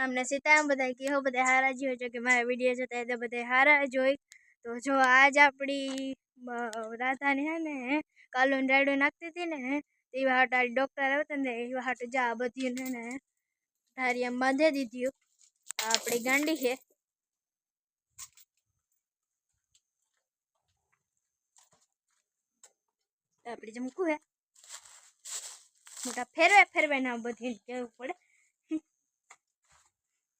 અમને સીતારામ બધા કે હો બધા હારા જ હોય કે મારા વિડીયો જોતા એટલે બધા હારા જ હોય। તો જો આજ આપણી રાધાને હે ને કાલુન રાયડો નાખતી હતી ને એવા હાટ ડોક્ટર આવતા ને એવા હાટ જા બધી ને ધારિયામાં બાંધી દીધી। આપણી ગાંડી છે આપણી જમકું હે મોટા ફેરવે ફેરવે ના બધી કેવું પડે।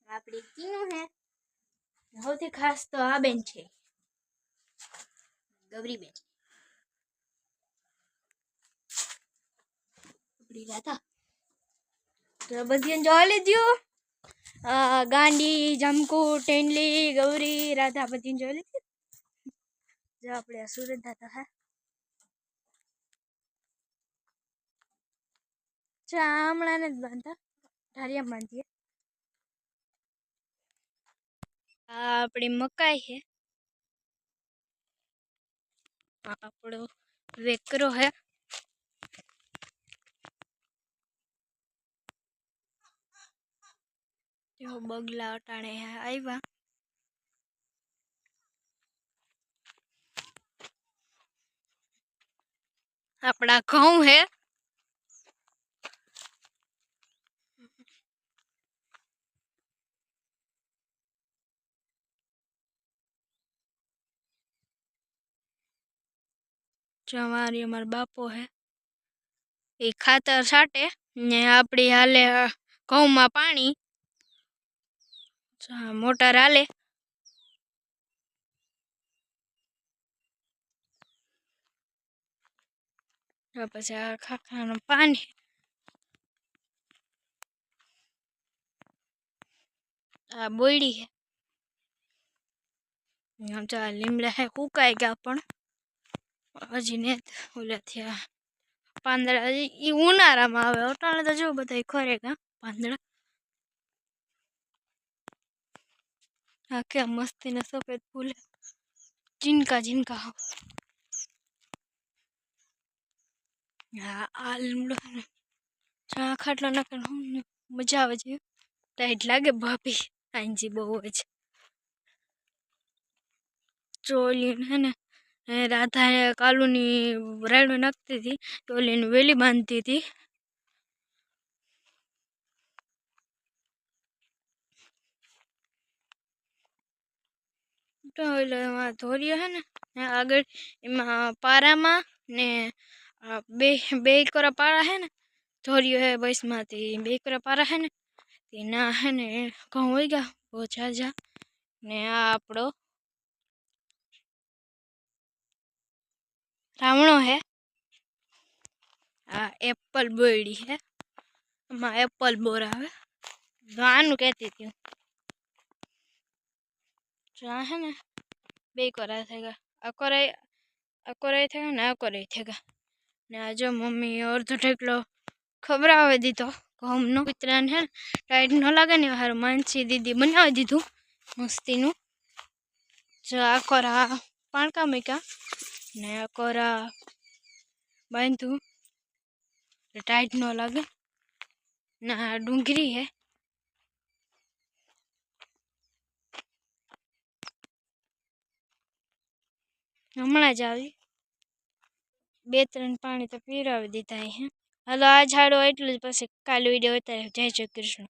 આપણી कीनू है સૌથી ખાસ તો આ બેન છે ગૌરી બેન આપણી રાધા તો બધી જોઈ લીધું। ગાંડી જમકુ ટેન્ડલી ગૌરી રાધા બધી જોઈ લીધી। જો આપણે સુરત દાતા હે હમણાં ને જ બાંધા ધારિયા બાંધીએ। આ આપણી મકાઈ है આપણો વેકરો है जो बगला अटाणे आव्या अपना घऊं है जो हमारी हमार बापो है ये खातर साटे ने आपड़ी हाले घऊं में पानी मोटर हाले पछी खाखरा पानी आ बोयडी है हम चार लीमड़ा है हुकाई गया पण हजी ने ओला थया પાંદડા ઈ ઉનાળામાં આવે અટાણે તો જો બધા ખરેગા પાંદડા આ કે મસ્તી ને સફેદ ફૂલ जिनका जिनका આ લીમડો ચા ખાટલો નાખે મજા આવે છે ટાઈટ લાગે ભાભી આંજી બહુ જ ચોલી है ने राधा कालूनी रायडो नाखती थी टोली ने वेली बांधती थी तो धोरियो है ने आगे पारा में ने बे बे कोरा पारा है ने धोरियो है बस माती बे कोरा पारा है ने ना है ने कहूँ होगा बहुत जा ने आपड़ो रावणो है आ एप्पल बोयडी है मां एप्पल बोर आवे गानु कहती थी जा है ने बे कोरा थेगा अकोरे थेगा ना अकोरे थेगा ने आज मम्मी और तो ढेकलो खबर आवे दी तो कहम नो पितरान है टाइट न लागे ने हार मानसी दीदी बनावी दीधु मस्ती नु जो आकोरा पाणका मेका ने आकोरा बांधू टाइट न लगे ना डूंगरी है हमणा ज आवी बे त्रण पाणी तो पीरावी दीधा है। हलो आज हाड़ो एटलुं ज पछी काल विडियो उतार्यो। जय श्री कृष्ण।